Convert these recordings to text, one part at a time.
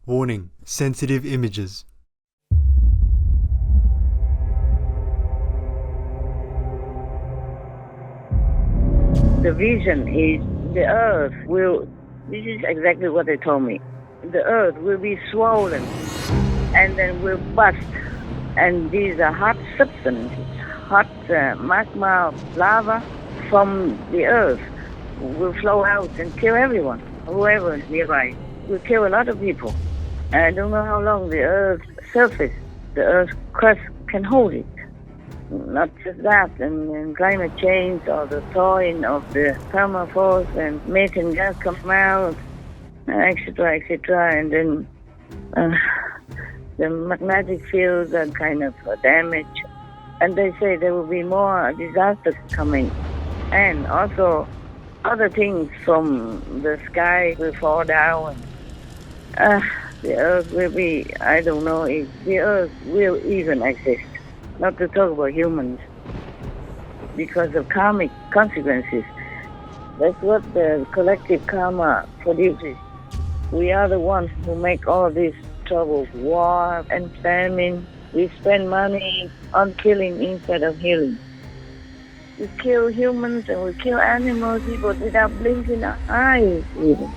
Warning: sensitive images. The vision is the earth will, this is exactly what they told me, the earth will be swollen and then will bust. And these are hot substances, hot magma, lava from the earth will flow out and kill everyone, whoever is nearby. Will kill a lot of people. And I don't know how long the earth's surface, the earth's crust can hold it. Not just that, and climate change or the thawing of the permafrost and methane gas come out, etc., etc. And then the magnetic fields are kind of damaged. And they say there will be more disasters coming. And also other things from the sky will fall down. The earth will be, I don't know if the earth will even exist. Not to talk about humans, because of karmic consequences. That's what the collective karma produces. We are the ones who make all this trouble, war and famine. We spend money on killing instead of healing. We kill humans and we kill animals, people without blinking our eyes even.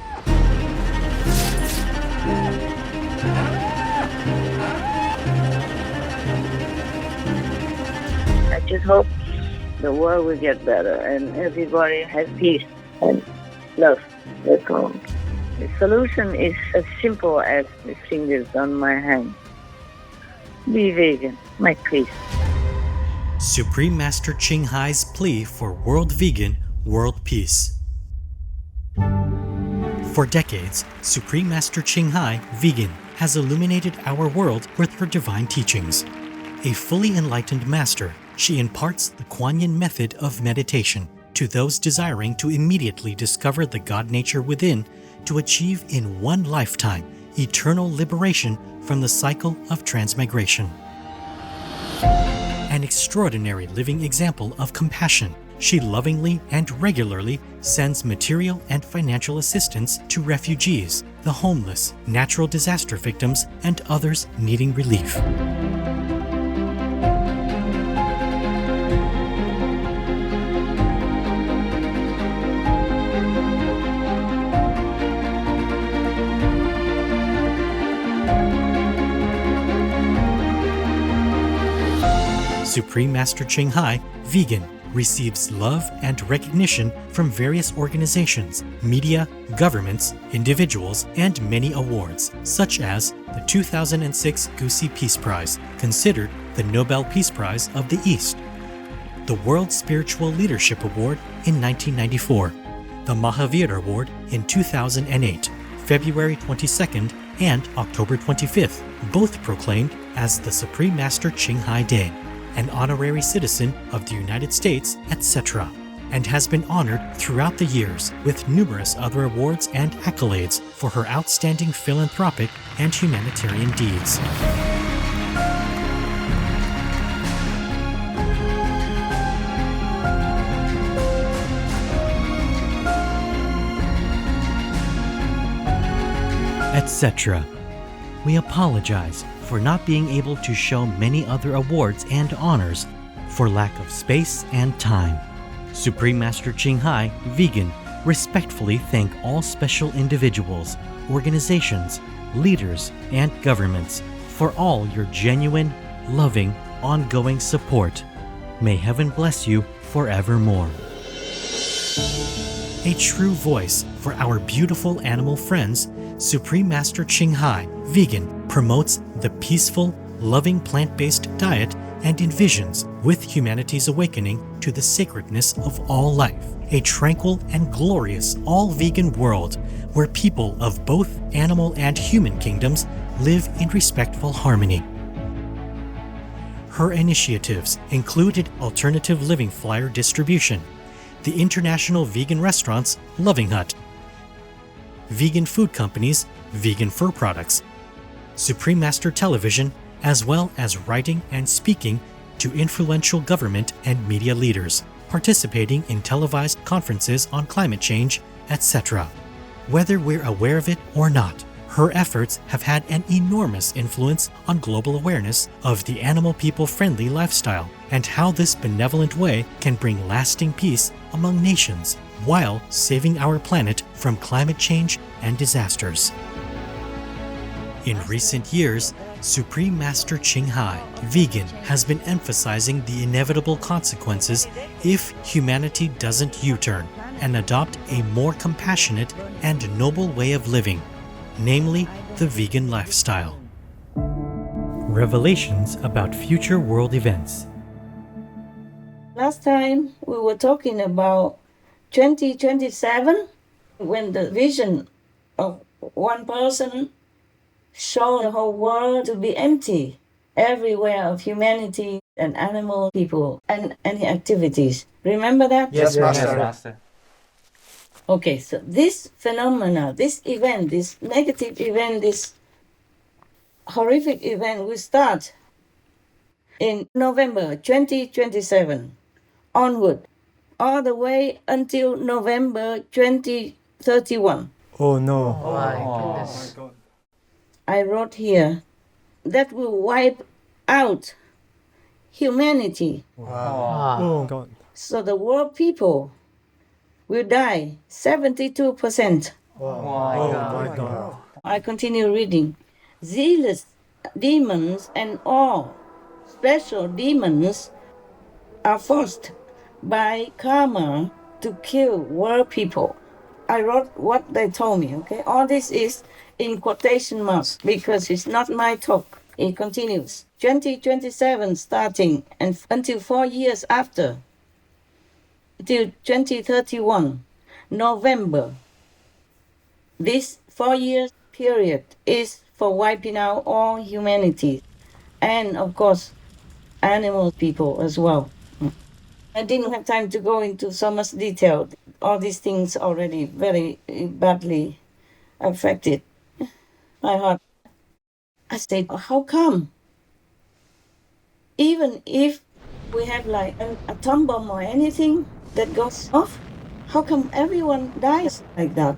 I just hope the world will get better and everybody has peace and love. That's all. The solution is as simple as the fingers on my hand. Be vegan, my peace. Supreme Master Ching Hai's plea for world vegan, world peace. For decades, Supreme Master Ching Hai, vegan, has illuminated our world with her divine teachings. A fully enlightened master, she imparts the Kuan Yin method of meditation to those desiring to immediately discover the God nature within to achieve in one lifetime eternal liberation from the cycle of transmigration. An extraordinary living example of compassion, she lovingly and regularly sends material and financial assistance to refugees, the homeless, natural disaster victims, and others needing relief. Supreme Master Ching Hai, vegan, receives love and recognition from various organizations, media, governments, individuals, and many awards, such as the 2006 Gusi Peace Prize, considered the Nobel Peace Prize of the East, the World Spiritual Leadership Award in 1994, the Mahavir Award in 2008, February 22nd and October 25th, both proclaimed as the Supreme Master Ching Hai Day, an honorary citizen of the United States, etc., and has been honored throughout the years with numerous other awards and accolades for her outstanding philanthropic and humanitarian deeds. Etc. We apologize for not being able to show many other awards and honors for lack of space and time. Supreme Master Ching Hai, vegan, respectfully thank all special individuals, organizations, leaders, and governments for all your genuine, loving, ongoing support. May heaven bless you forevermore. A true voice for our beautiful animal friends, Supreme Master Ching Hai, vegan, promotes the peaceful, loving plant-based diet and envisions with humanity's awakening to the sacredness of all life, a tranquil and glorious all-vegan world where people of both animal and human kingdoms live in respectful harmony. Her initiatives included alternative living flyer distribution, the international vegan restaurants Loving Hut, vegan food companies, vegan fur products, Supreme Master Television, as well as writing and speaking to influential government and media leaders, participating in televised conferences on climate change, etc. Whether we're aware of it or not, Her efforts have had an enormous influence on global awareness of the animal-people-friendly lifestyle and how this benevolent way can bring lasting peace among nations while saving our planet from climate change and disasters. In recent years, Supreme Master Ching Hai, vegan, has been emphasizing the inevitable consequences if humanity doesn't U-turn and adopt a more compassionate and noble way of living, namely the vegan lifestyle. Revelations about future world events. Last time we were talking about 2027, when the vision of one person showed the whole world to be empty, everywhere of humanity and animal people and any activities. Remember that? Yes, Master. Okay, so this phenomena, this event, this negative event, this horrific event will start in November 2027 onward, all the way until November 2031. Oh no. Oh my goodness. I wrote here that will wipe out humanity. Wow. Oh God. So the world people will die 72%. Oh my God. I continue reading. Zealous demons and all special demons are forced by karma to kill world people. I wrote what they told me, okay? All this is in quotation marks because it's not my talk. It continues. 2027 starting and until 4 years after, till 2031, November. This 4 year period is for wiping out all humanity and, of course, animal people as well. I didn't have time to go into so much detail. All these things already very badly affected my heart. I said, how come? Even if we have like an atom bomb or anything that goes off, how come everyone dies like that?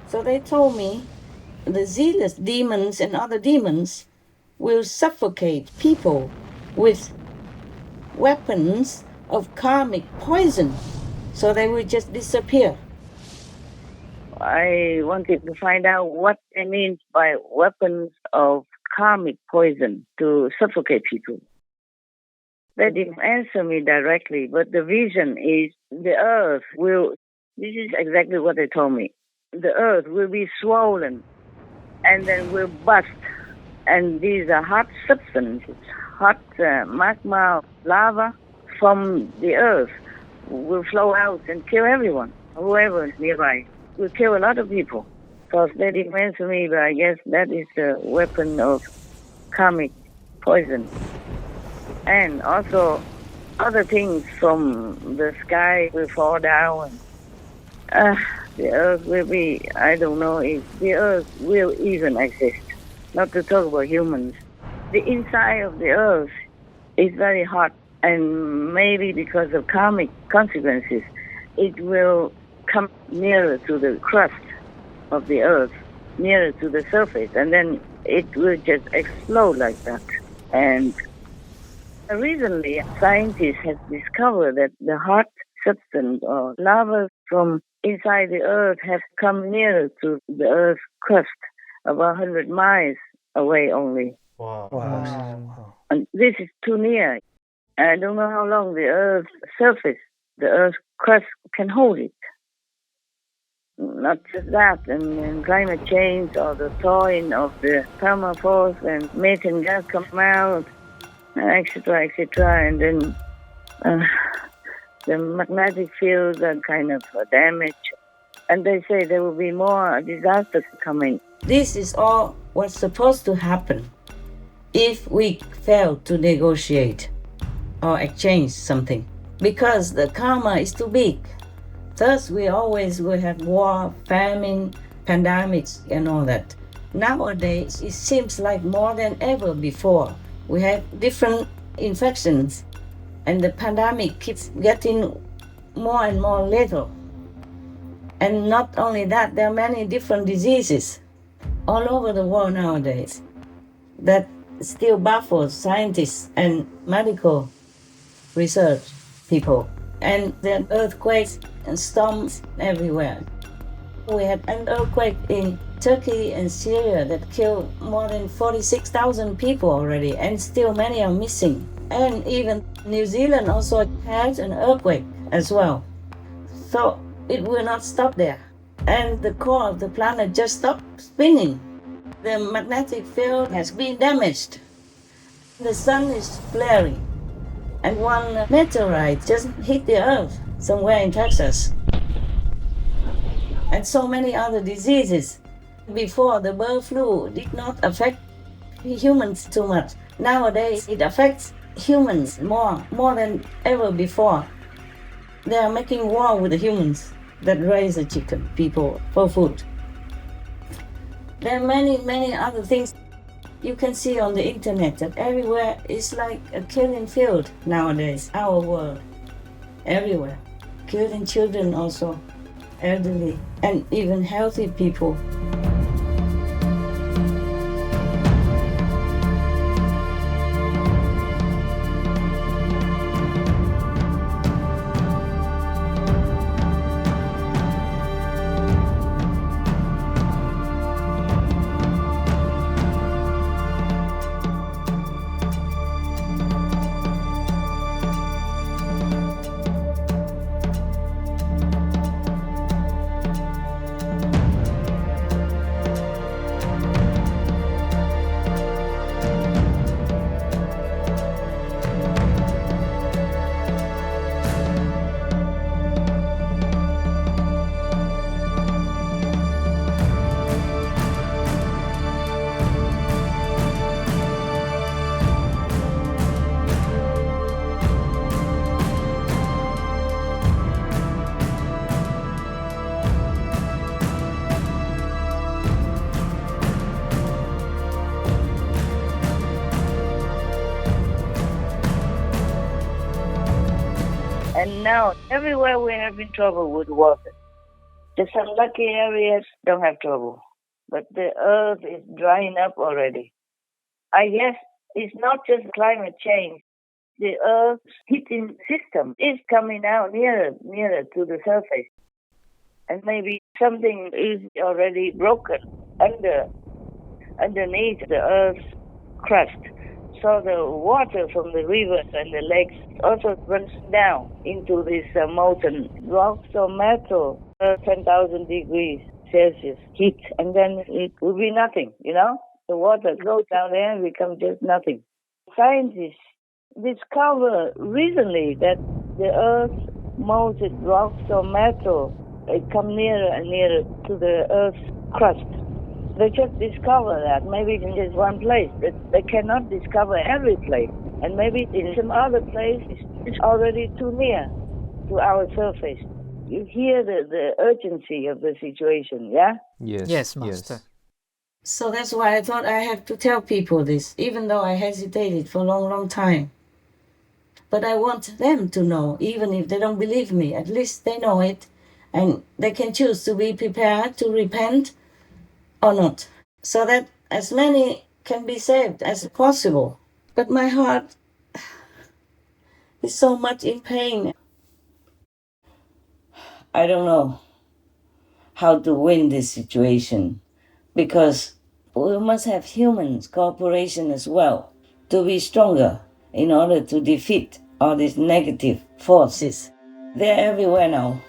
So they told me the zealous demons and other demons will suffocate people with weapons of karmic poison, so they will just disappear. I wanted to find out what it means by weapons of karmic poison to suffocate people. They didn't answer me directly, but the vision is the earth will, this is exactly what they told me, the earth will be swollen and then will bust. And these are hot substances, hot magma, lava from the earth will flow out and kill everyone, whoever is nearby. Will kill a lot of people. Because they didn't answer me, but I guess that is the weapon of karmic poison. And also, other things from the sky will fall down. The earth will be, I don't know if the earth will even exist. Not to talk about humans. The inside of the earth is very hot, and maybe because of karmic consequences, it will come nearer to the crust of the earth, nearer to the surface, and then it will just explode like that. And recently, scientists have discovered that the hot substance or lava from inside the earth has come nearer to the earth's crust, about 100 miles away only. Wow. And this is too near. I don't know how long the earth's surface, the earth's crust can hold it. Not just that, and climate change or the thawing of the permafrost and methane gas come out, etc., etc., and then the magnetic fields are kind of damaged. And they say there will be more disasters coming. This is all what's supposed to happen if we fail to negotiate or exchange something, because the karma is too big. Thus, we always will have war, famine, pandemics, and all that. Nowadays, it seems like more than ever before, we have different infections, and the pandemic keeps getting more and more lethal. And not only that, there are many different diseases. all over the world nowadays that still baffles scientists and medical research people. And there are earthquakes and storms everywhere. We had an earthquake in Turkey and Syria that killed more than 46,000 people already, and still many are missing. And even New Zealand also had an earthquake as well. So it will not stop there. And the core of the planet just stopped spinning. The magnetic field has been damaged. The sun is flaring. And one meteorite just hit the earth somewhere in Texas. And so many other diseases. Before, the bird flu did not affect humans too much. Nowadays, it affects humans more than ever before. They are making war with the humans that raise the chicken people for food. There are many other things you can see on the internet that everywhere is like a killing field nowadays, our world. Everywhere. Killing children also, elderly, and even healthy people. And now, everywhere we're having trouble with water. Just some lucky areas don't have trouble. But the earth is drying up already. I guess it's not just climate change. The earth's heating system is coming out nearer to the surface. And maybe something is already broken underneath the earth's crust. So the water from the rivers and the lakes also runs down into this molten rocks or metal, 10,000 degrees Celsius heat, and then it will be nothing, The water goes down there and becomes just nothing. Scientists discovered recently that the earth's molten rocks or metal, it come nearer and nearer to the earth's crust. They just discover that maybe in just one place, but they cannot discover every place. And maybe in some other place, it's already too near to our surface. You hear the urgency of the situation, yeah? Yes, Master. So that's why I thought I have to tell people this, even though I hesitated for a long time. But I want them to know, even if they don't believe me, at least they know it, and they can choose to be prepared to repent or not, so that as many can be saved as possible. But my heart is so much in pain. I don't know how to win this situation, because we must have humans cooperation as well to be stronger in order to defeat all these negative forces. They're everywhere now.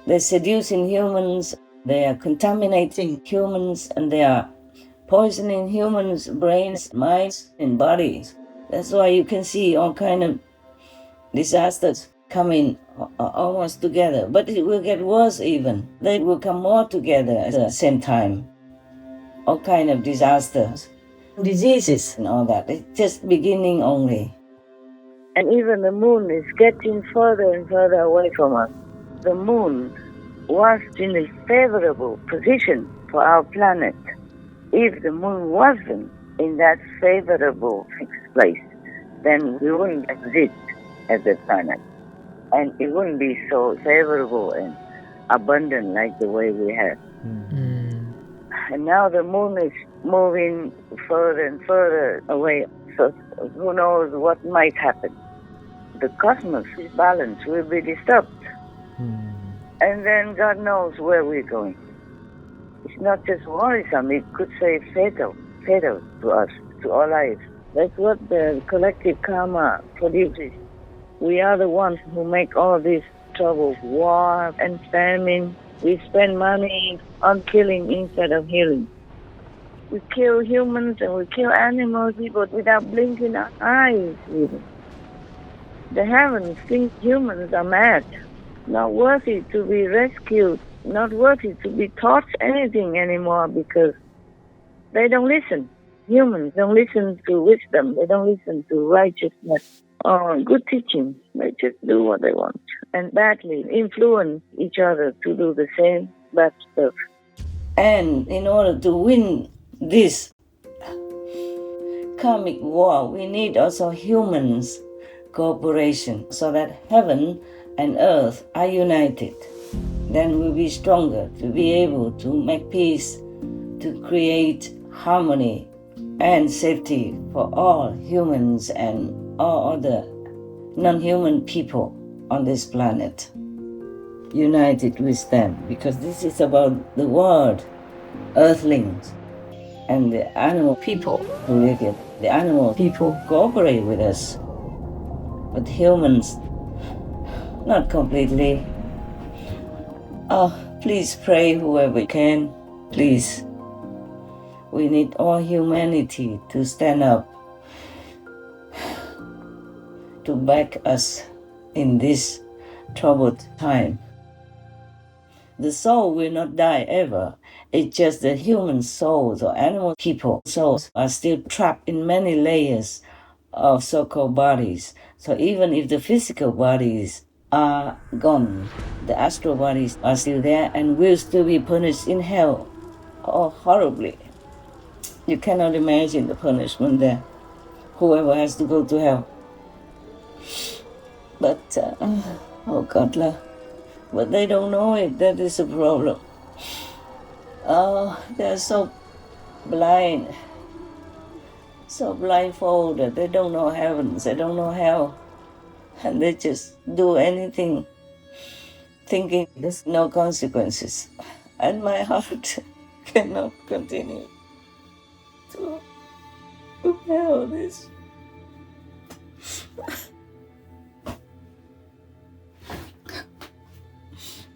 They're seducing humans, they are contaminating humans, and they are poisoning humans' brains, minds, and bodies. That's why you can see all kind of disasters coming almost together. But it will get worse even. They will come more together at the same time. All kind of disasters, diseases and all that. It's just beginning only. And even the moon is getting further and further away from us. The moon was in a favorable position for our planet. If the moon wasn't in that favorable fixed place, then we wouldn't exist as a planet. And it wouldn't be so favorable and abundant like the way we have. And now the moon is moving further and further away. So who knows what might happen. The cosmos balance will be disturbed. And then God knows where we're going. It's not just worrisome, it could say fatal to us, to our lives. That's what the collective karma produces. We are the ones who make all this trouble, war and famine. We spend money on killing instead of healing. We kill humans and we kill animals but without blinking our eyes even. The heavens think humans are mad, not worthy to be rescued, not worthy to be taught anything anymore because they don't listen. Humans don't listen to wisdom. They don't listen to righteousness or good teaching. They just do what they want and badly influence each other to do the same bad stuff. And in order to win this karmic war, we need also humans' cooperation so that heaven and earth are united. Then we'll be stronger to be able to make peace, to create harmony and safety for all humans and all other non-human people on this planet. United with them, because this is about the world, earthlings, and the animal people who live here. The animal people cooperate with us, but humans, not completely. Oh, please pray whoever can, please. We need all humanity to stand up, to back us in this troubled time. The soul will not die ever. It's just the human souls or animal people souls are still trapped in many layers of so-called bodies. So even if the physical bodies are gone, the astral bodies are still there and will still be punished in hell. Oh, horribly. You cannot imagine the punishment there. Whoever has to go to hell. But, oh God, but they don't know it. That is a problem. Oh, they're so blind, so blindfolded. They don't know heavens, they don't know hell. And they just do anything, thinking there's no consequences. And my heart cannot continue to bear this.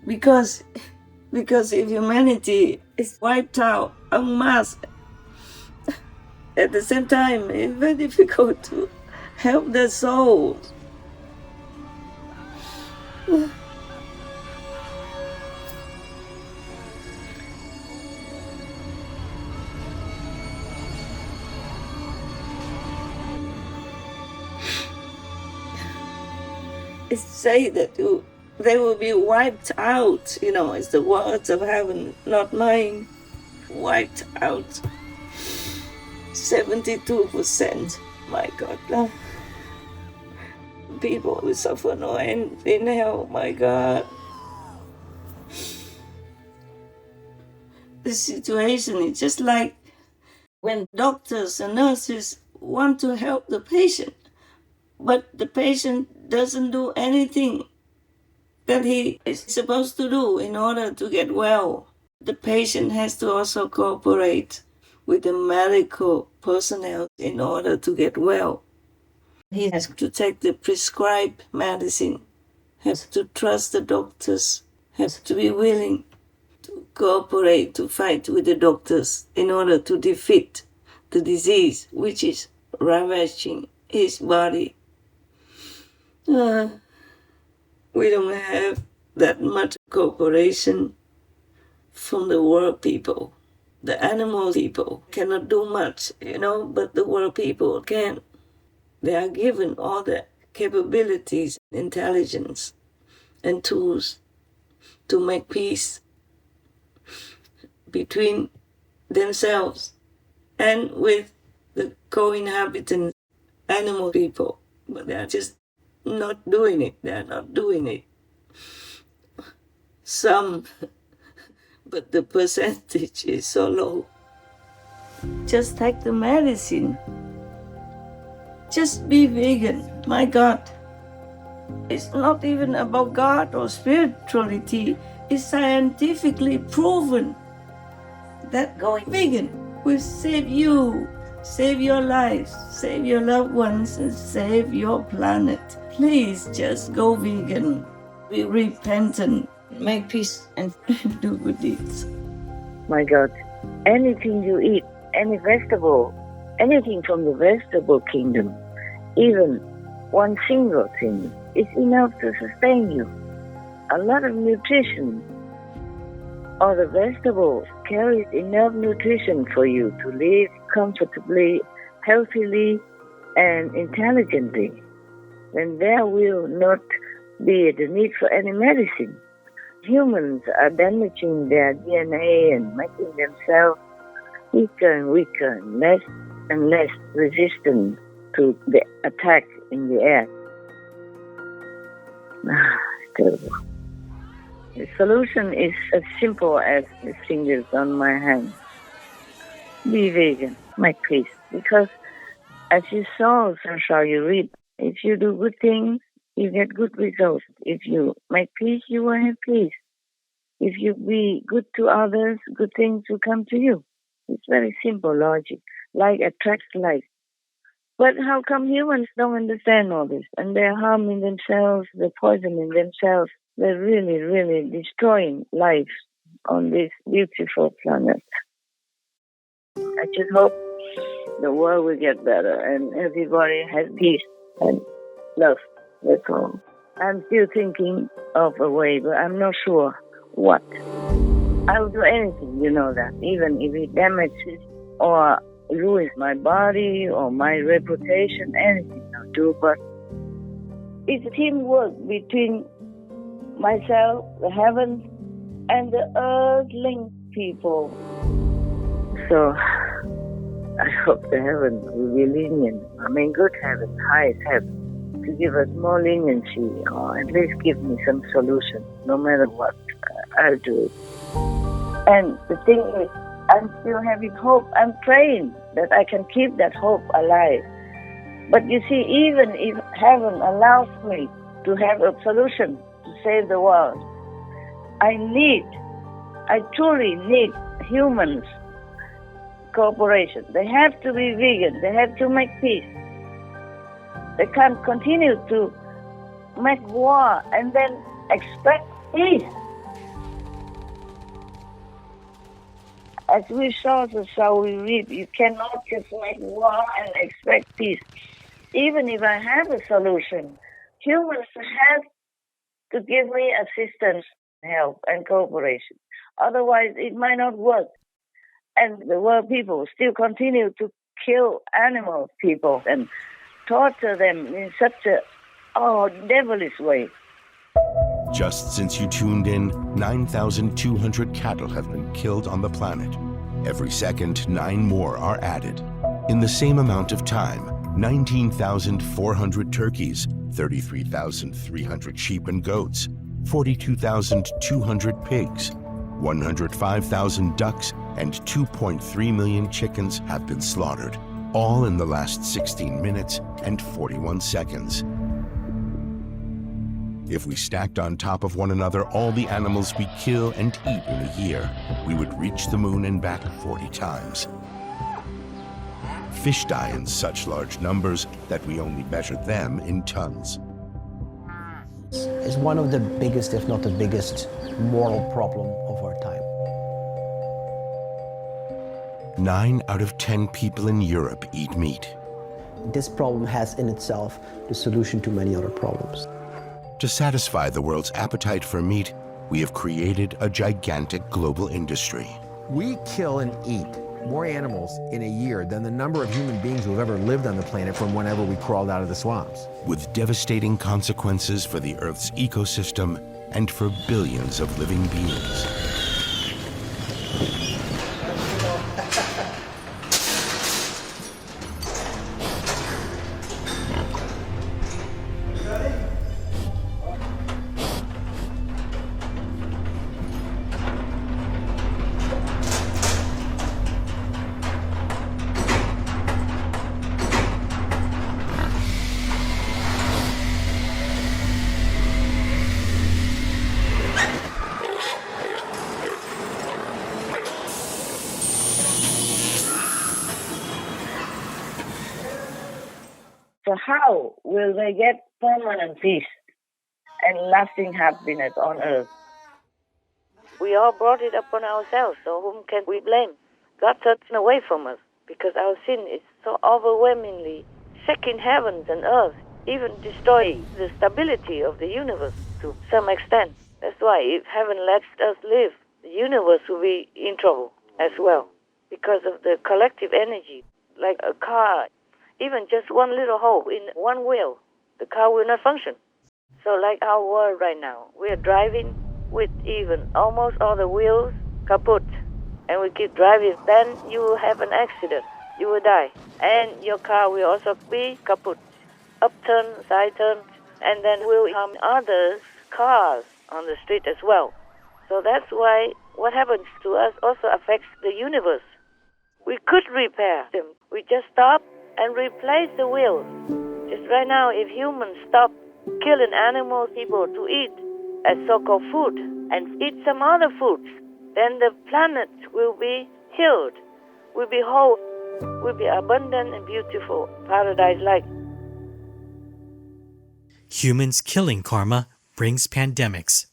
Because if humanity is wiped out en masse, at the same time, it's very difficult to help their souls. It's say that they will be wiped out, it's the words of heaven, not mine. Wiped out. 72%. My God. People will suffer no end in hell, my God. The situation is just like when doctors and nurses want to help the patient, but the patient doesn't do anything that he is supposed to do in order to get well. The patient has to also cooperate with the medical personnel in order to get well. He has to take the prescribed medicine, has to trust the doctors, has to be willing to cooperate, to fight with the doctors in order to defeat the disease which is ravaging his body. We don't have that much cooperation from the world people. The animal people cannot do much, but the world people can. They are given all the capabilities, intelligence, and tools to make peace between themselves and with the co-inhabitant animal people. But they are just not doing it. They are not doing it. Some, but the percentage is so low. Just take the medicine. Just be vegan. My God. It's not even about God or spirituality. It's scientifically proven that going vegan will save you, save your lives, save your loved ones, and save your planet. Please just go vegan. Be repentant, make peace, and do good deeds. My God, anything you eat, any vegetable, anything from the vegetable kingdom, even one single thing, is enough to sustain you. A lot of nutrition. All the vegetables carry enough nutrition for you to live comfortably, healthily, and intelligently. Then there will not be the need for any medicine. Humans are damaging their DNA and making themselves weaker and weaker and less resistant to the attack in the air. It's terrible. The solution is as simple as the fingers on my hand. Be vegan, make peace. Because as you sow, so shall you reap. If you do good things, you get good results. If you make peace, you will have peace. If you be good to others, good things will come to you. It's very simple logic. Like attracts like. But how come humans don't understand all this? And they're harming themselves, they're poisoning themselves. They're really, really destroying life on this beautiful planet. I just hope the world will get better and everybody has peace and love. That's all. I'm still thinking of a way, but I'm not sure what. I'll do anything, you know that, even if it damages or ruins my body or my reputation, anything I'll do. But it's teamwork between myself, the heavens, and the earthling people. So I hope the heaven will be lenient. I mean, good heaven, highest heaven, to give us more leniency or at least give me some solution. No matter what, I'll do it. And the thing is, I'm still having hope. I'm praying that I can keep that hope alive. But you see, even if heaven allows me to have a solution to save the world, I truly need humans' cooperation. They have to be vegan. They have to make peace. They can't continue to make war and then expect peace. As we sow, so shall we reap. You cannot just make war and expect peace. Even if I have a solution, humans have to give me assistance, help, and cooperation. Otherwise, it might not work. And the world people still continue to kill animal people and torture them in such a devilish way. Just since you tuned in, 9,200 cattle have been killed on the planet. Every second, 9 more are added. In the same amount of time, 19,400 turkeys, 33,300 sheep and goats, 42,200 pigs, 105,000 ducks, and 2.3 million chickens have been slaughtered, all in the last 16 minutes and 41 seconds. If we stacked on top of one another all the animals we kill and eat in a year, we would reach the moon and back 40 times. Fish die in such large numbers that we only measure them in tons. It's one of the biggest, if not the biggest, moral problem of our time. 9 out of 10 people in Europe eat meat. This problem has in itself the solution to many other problems. To satisfy the world's appetite for meat, we have created a gigantic global industry. We kill and eat more animals in a year than the number of human beings who have ever lived on the planet from whenever we crawled out of the swamps. With devastating consequences for the Earth's ecosystem and for billions of living beings. So how will they get permanent peace and lasting happiness on earth? We all brought it upon ourselves, so whom can we blame? God taken away from us because our sin is so overwhelmingly shaking heavens and earth, even destroying the stability of the universe to some extent. That's why if heaven lets us live, the universe will be in trouble as well because of the collective energy. Like a car, even just one little hole in one wheel, the car will not function. So like our world right now, we are driving with even almost all the wheels kaput, and we keep driving, then you will have an accident. You will die. And your car will also be kaput. Upturn, side turn, and then will harm others' cars on the street as well. So that's why what happens to us also affects the universe. We could repair them. We just stop and replace the wheels. Just right now, if humans stop killing animals, people to eat as so-called food and eat some other foods, then the planet will be healed, will be whole, will be abundant and beautiful, paradise-like. Humans killing karma brings pandemics.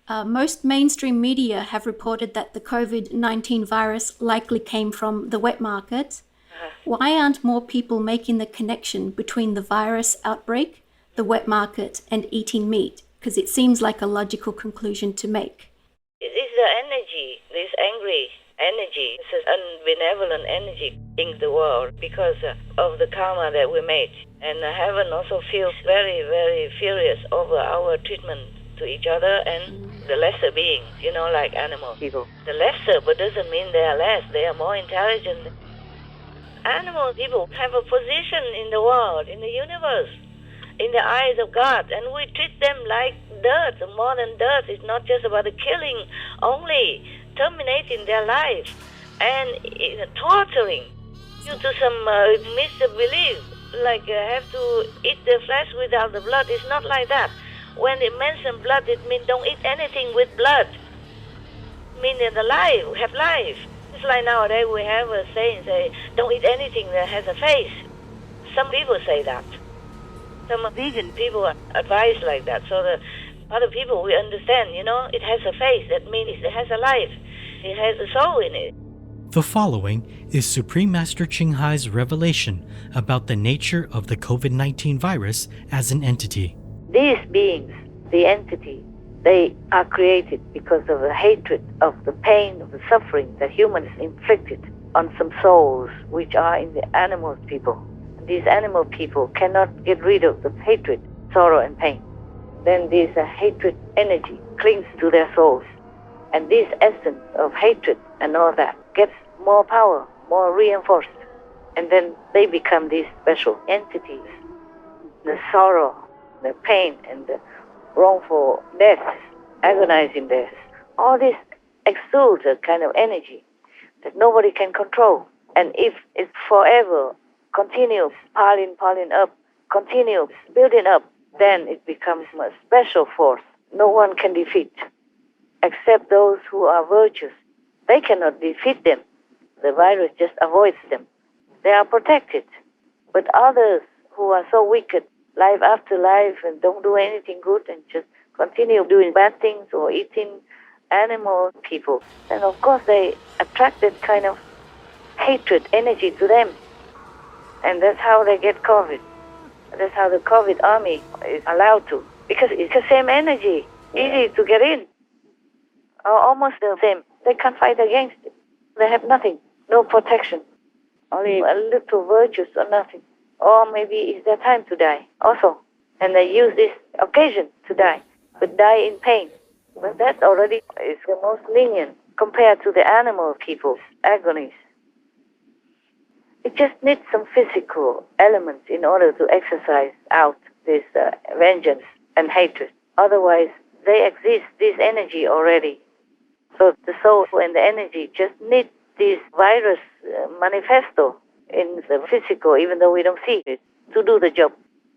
Most mainstream media have reported that the COVID-19 virus likely came from the wet market. Why aren't more people making the connection between the virus outbreak, the wet market, and eating meat? Because it seems like a logical conclusion to make. It is the energy, this angry energy, this unbenevolent energy in the world because of the karma that we made. And heaven also feels very, very furious over our treatment to each other and the lesser beings, like animal people. The lesser, but doesn't mean they are less. They are more intelligent. Animal people have a position in the world, in the universe, in the eyes of God, and we treat them like dirt, more than dirt. It's not just about the killing only, terminating their life and torturing due to some misbelief, like have to eat the flesh without the blood. It's not like that. When it mentions blood, it means don't eat anything with blood. Meaning the life, have life. It's like nowadays we have a saying, say, don't eat anything that has a face. Some people say that. Some vegan people advise like that. So the other people, we understand, it has a face. That means it has a life. It has a soul in it. The following is Supreme Master Ching Hai's revelation about the nature of the COVID-19 virus as an entity. These beings, the entity, they are created because of the hatred, of the pain, of the suffering that humans inflicted on some souls which are in the animal people. These animal people cannot get rid of the hatred, sorrow, and pain. Then this hatred energy clings to their souls. And this essence of hatred and all that gets more power, more reinforced. And then they become these special entities. The sorrow, the pain, and the wrongful deaths, agonizing deaths. All this exudes a kind of energy that nobody can control. And if it forever continues piling up, continues building up, then it becomes a special force no one can defeat, except those who are virtuous. They cannot defeat them. The virus just avoids them. They are protected. But others who are so wicked, life after life, and don't do anything good and just continue doing bad things or eating animal people, and of course they attract that kind of hatred energy to them. And that's how they get COVID. That's how the COVID army is allowed to. Because it's the same energy, easy to get in. Or almost the same. They can't fight against it. They have nothing, no protection. Only a little virtues or nothing. Or maybe it's their time to die also. And they use this occasion to die, but die in pain. But that already is the most lenient compared to the animal people's agonies. It just needs some physical elements in order to exercise out this vengeance and hatred. Otherwise, they exist, this energy already. So the soul and the energy just need this virus manifesto in the physical, even though we don't see it, to do the job,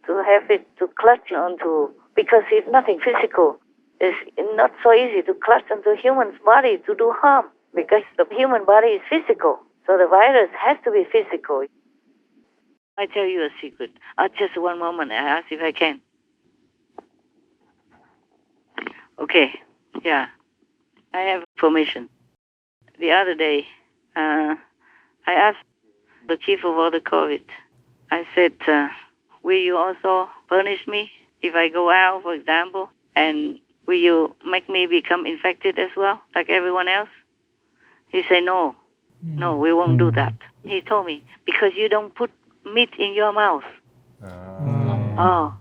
to have it to clutch onto, because it's nothing physical. It's not so easy to clutch onto a human's body to do harm, because the human body is physical. So the virus has to be physical. I tell you a secret. Just one moment. I ask if I can. Okay. Yeah. I have permission. The other day, I asked the chief of all the COVID. I said, will you also punish me if I go out, for example, and will you make me become infected as well, like everyone else? He said, no, we won't do that. He told me, because you don't put meat in your mouth. Oh.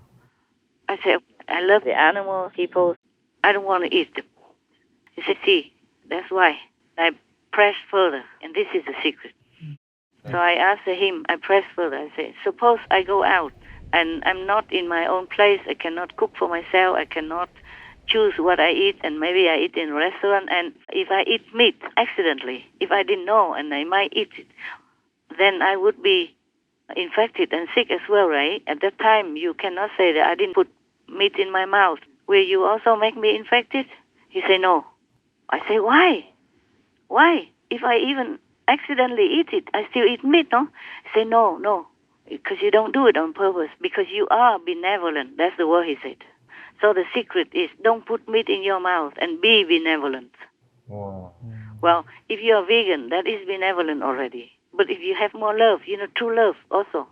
I said, I love the animal people. I don't want to eat them. He said, see, that's why. I pressed further, and this is the secret. So I asked him, I pressed further, I said, suppose I go out and I'm not in my own place, I cannot cook for myself, I cannot choose what I eat, and maybe I eat in a restaurant, and if I eat meat accidentally, if I didn't know and I might eat it, then I would be infected and sick as well, right? At that time, you cannot say that I didn't put meat in my mouth. Will you also make me infected? He said, no. I say, why? Why? If I even accidentally eat it, I still eat meat, no? He said, no, because you don't do it on purpose, because you are benevolent. That's the word he said. So the secret is don't put meat in your mouth and be benevolent. Wow. Well, if you are vegan, that is benevolent already. But if you have more love, true love also.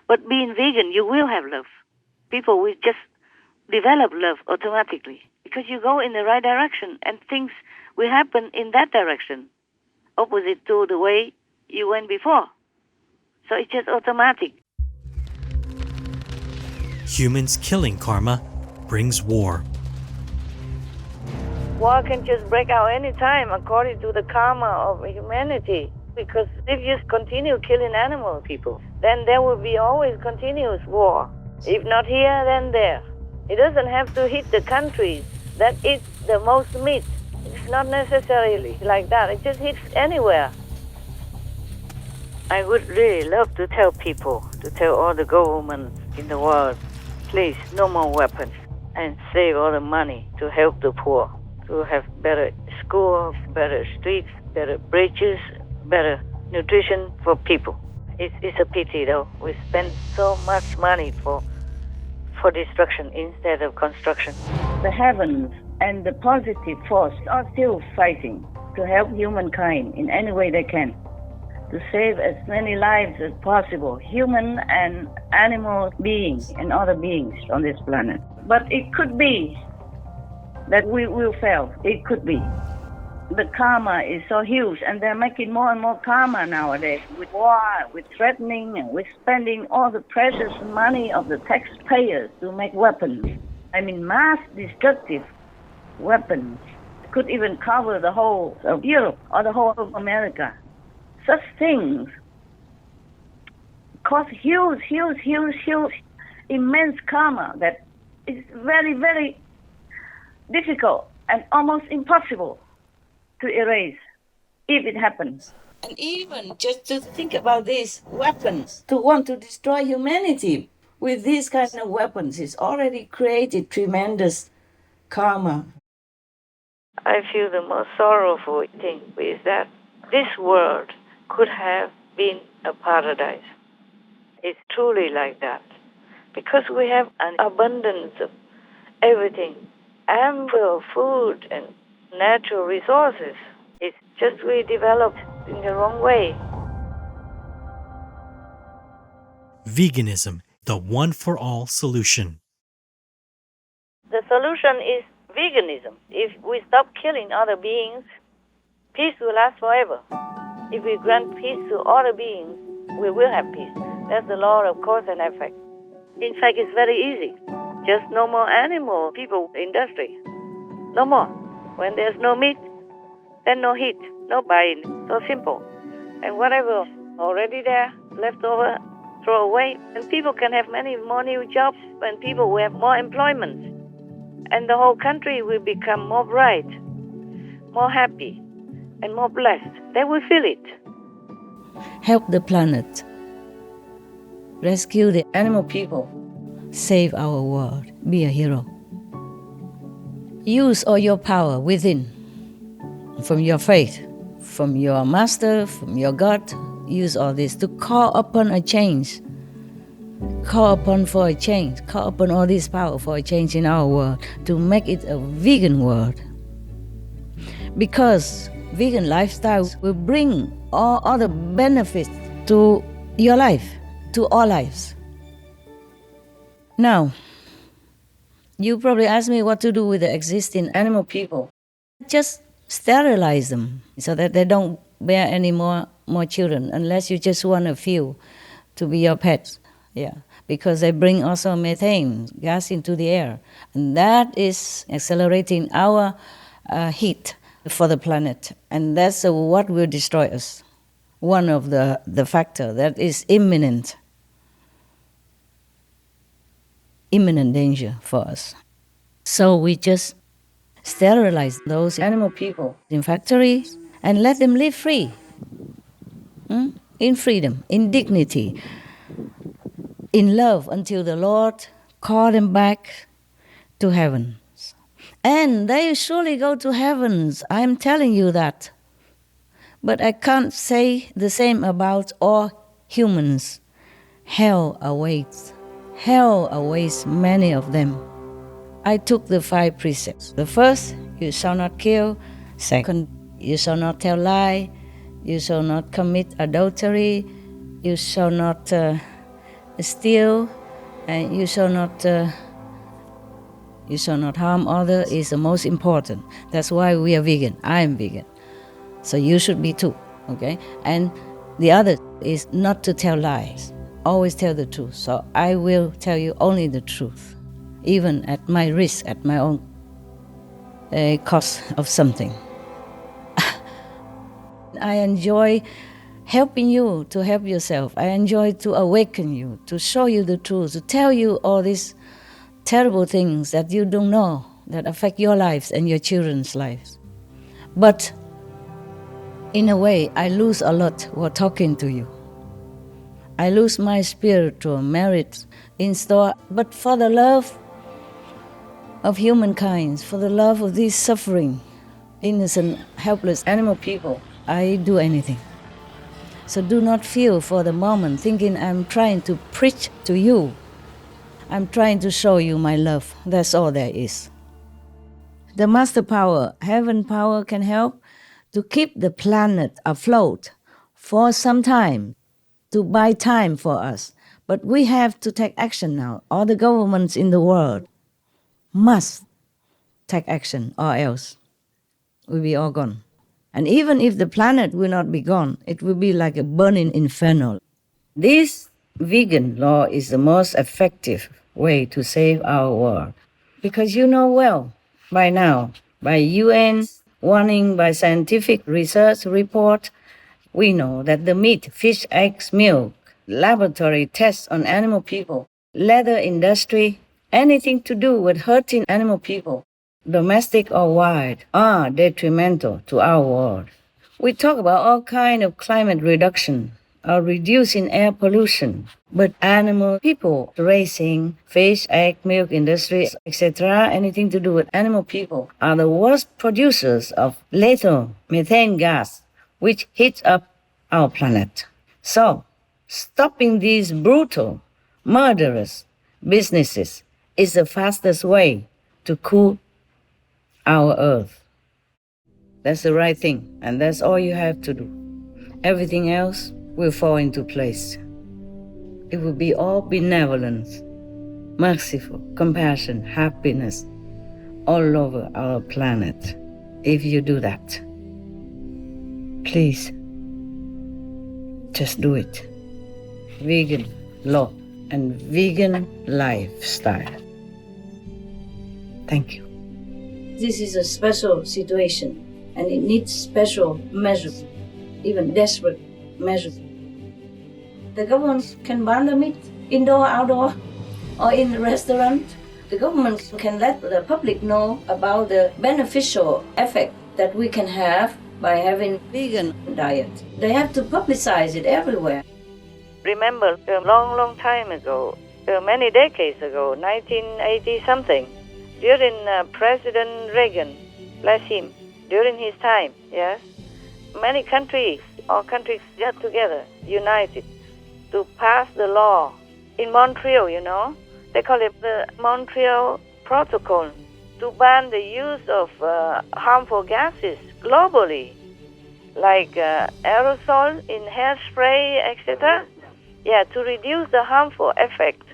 But being vegan, you will have love. People will just develop love automatically because you go in the right direction and things will happen in that direction, opposite to the way you went before. So it's just automatic. Humans killing karma brings war. War can just break out any time according to the karma of humanity. Because if you continue killing animal people, then there will be always continuous war. If not here, then there. It doesn't have to hit the countries that eat the most meat. It's not necessarily like that. It just hits anywhere. I would really love to tell people, to tell all the governments in the world, please, no more weapons, and save all the money to help the poor, to have better schools, better streets, better bridges, better nutrition for people. It's a pity, though. We spend so much money for destruction instead of construction. The heavens and the positive force are still fighting to help humankind in any way they can, to save as many lives as possible, human and animal beings and other beings on this planet. But it could be that we will fail. It could be. The karma is so huge, and they're making more and more karma nowadays with war, with threatening, and with spending all the precious money of the taxpayers to make weapons. I mean, mass destructive weapons could even cover the whole of Europe or the whole of America. Such things cause huge, immense karma that is very, very difficult and almost impossible to erase if it happens. And even just to think about these weapons, to want to destroy humanity with these kind of weapons is already created tremendous karma. I feel the most sorrowful thing is that this world could have been a paradise. It's truly like that. Because we have an abundance of everything, ample food and natural resources. It's just we developed in the wrong way. Veganism, the one-for-all solution. The solution is veganism. If we stop killing other beings, peace will last forever. If we grant peace to other beings, we will have peace. That's the law of cause and effect. In fact, it's very easy. Just no more animal people industry. No more. When there's no meat, then no heat, no buying. So simple. And whatever already there, left over, throw away. And people can have many more new jobs, and people will have more employment. And the whole country will become more bright, more happy, and more blessed. They will feel it. Help the planet. Rescue the animal people. Save our world. Be a hero. Use all your power within, from your faith, from your master, from your God. Use all this to call upon a change call upon for a change, call upon all this power for a change in our world to make it a vegan world. Because vegan lifestyle will bring all other benefits to your life, to all lives. Now, you probably ask me what to do with the existing animal people. Just sterilize them so that they don't bear any more children, unless you just want a few to be your pets. Yeah, because they bring also methane gas into the air, and that is accelerating our heat for the planet, and that's what will destroy us. One of the factor that is imminent danger for us. So we just sterilize those animal people in factories and let them live free, in freedom, in dignity, in love, until the Lord call them back to heaven. And they surely go to heavens, I'm telling you that. But I can't say the same about all humans. Hell awaits many of them. I took the 5 precepts. The first, you shall not kill. Second, you shall not tell lie. You shall not commit adultery. You shall not steal. And you shall not harm others is the most important. That's why we are vegan. I am vegan. So you should be too, okay? And the other is not to tell lies. Always tell the truth. So I will tell you only the truth, even at my risk, at my own cost of something. I enjoy helping you to help yourself. I enjoy to awaken you, to show you the truth, to tell you all these terrible things that you don't know, that affect your lives and your children's lives. But in a way, I lose a lot while talking to you. I lose my spiritual merit in store, but for the love of humankind, for the love of these suffering, innocent, helpless animal people, I do anything. So do not feel for the moment thinking I'm trying to preach to you. I'm trying to show you my love. That's all there is. The master power, heaven power, can help to keep the planet afloat for some time, to buy time for us. But we have to take action now. All the governments in the world must take action, or else we'll be all gone. And even if the planet will not be gone, it will be like a burning inferno. This vegan law is the most effective way to save our world. Because you know well, by now, by UN warning, by scientific research report, we know that the meat, fish, eggs, milk, laboratory tests on animal people, leather industry, anything to do with hurting animal people, domestic or wild, are detrimental to our world. We talk about all kinds of climate reduction or reducing air pollution, but animal people raising fish, egg, milk industries, etc., anything to do with animal people, are the worst producers of lethal methane gas, which heats up our planet. So, stopping these brutal, murderous businesses is the fastest way to cool our earth. That's the right thing, and that's all you have to do. Everything else will fall into place. It will be all benevolence, merciful, compassion, happiness all over our planet if you do that. Please, just do it. Vegan law and vegan lifestyle. Thank you. This is a special situation, and it needs special measures, even desperate measures. The government can ban the meat, indoor, outdoor, or in the restaurant. The government can let the public know about the beneficial effect that we can have by having vegan diet. They have to publicize it everywhere. Remember, a long time ago, many decades ago, 1980-something, during President Reagan, bless him, during his time, yes, many countries, all countries got together, united, to pass the law in Montreal, they call it the Montreal Protocol, to ban the use of harmful gases globally, like aerosol in hairspray, etc. Yeah, to reduce the harmful effects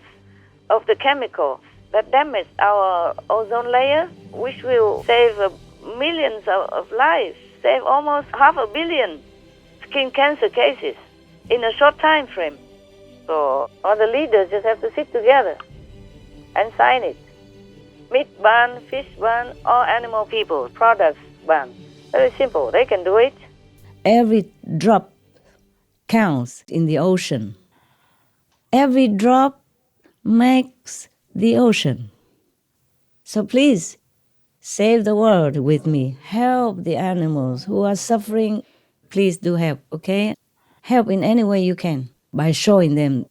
of the chemical that damage our ozone layer, which will save millions of lives, save almost 500 million skin cancer cases in a short time frame. So all the leaders just have to sit together and sign it. Meat ban, fish ban, all animal people, products ban. Very simple. They can do it. Every drop counts in the ocean. Every drop makes the ocean. So please, save the world with me. Help the animals who are suffering. Please do help, okay? Help in any way you can by showing them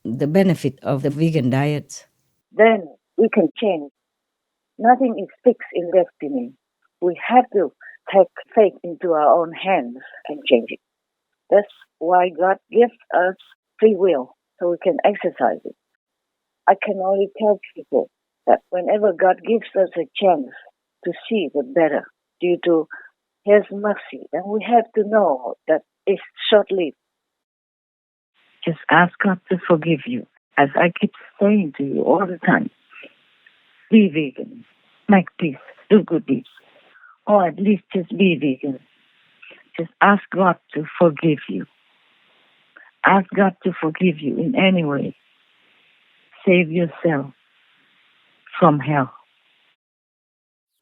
the benefit of the vegan diet. Then we can change. Nothing is fixed in destiny. We have to take fate into our own hands and change it. That's why God gives us free will, so we can exercise it. I can only tell people that whenever God gives us a chance to see the better due to His mercy, then we have to know that it's short-lived. Just ask God to forgive you. As I keep saying to you all the time, be vegan, make peace, do good deeds, or at least just be vegan. Just ask God to forgive you. Ask God to forgive you in any way. Save yourself from hell.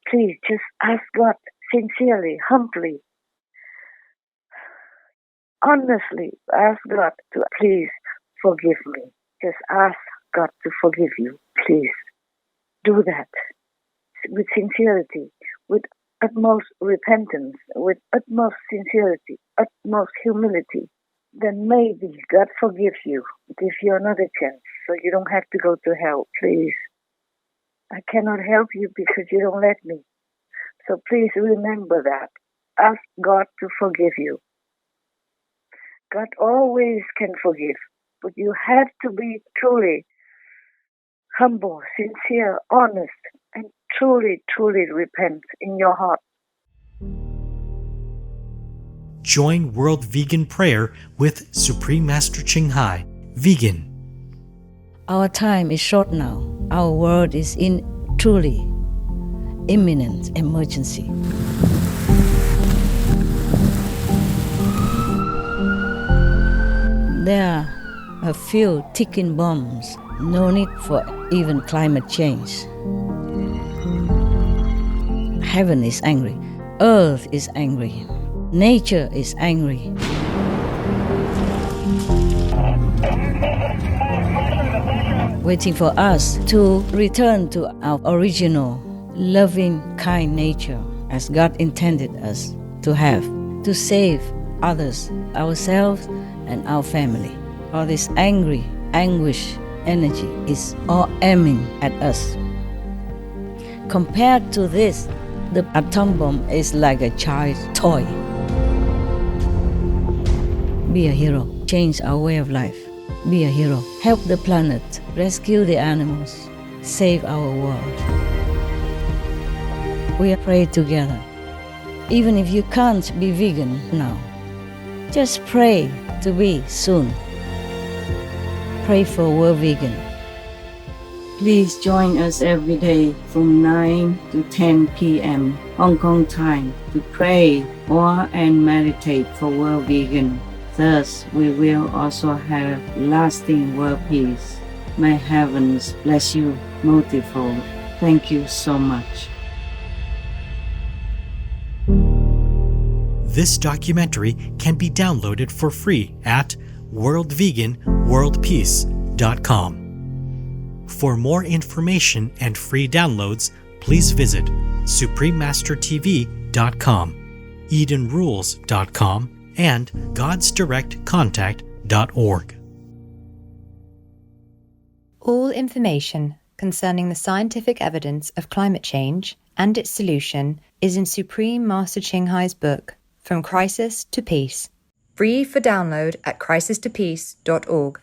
Please just ask God sincerely, humbly, honestly. Ask God to please forgive me. Just ask God to forgive you. Please do that with sincerity, with utmost repentance, with utmost sincerity, utmost humility. Then maybe God forgives you, give you another chance, so you don't have to go to hell. Please. I cannot help you because you don't let me. So please remember that. Ask God to forgive you. God always can forgive, but you have to be truly humble, sincere, honest, and truly, truly repent in your heart. Join World Vegan Prayer with Supreme Master Ching Hai, vegan. Our time is short now. Our world is in truly imminent emergency. There are a few ticking bombs. No need for even climate change. Heaven is angry. Earth is angry. Nature is angry. Waiting for us to return to our original, loving, kind nature as God intended us to have, to save others, ourselves, and our family. All this angry, anguish, energy is all aiming at us. Compared to this, the atom bomb is like a child's toy. Be a hero. Change our way of life. Be a hero. Help the planet. Rescue the animals. Save our world. We pray together. Even if you can't be vegan now, just pray to be soon. Pray for World Vegan. Please join us every day from 9 to 10 p.m. Hong Kong time to pray or and meditate for World Vegan. Thus, we will also have lasting world peace. May heavens bless you multifold. Thank you so much. This documentary can be downloaded for free at worldveganworldpeace.com. For more information and free downloads, please visit suprememastertv.com, edenrules.com, and godsdirectcontact.org. All information concerning the scientific evidence of climate change and its solution is in Supreme Master Ching Hai's book, From Crisis to Peace, free for download at crisistopeace.org.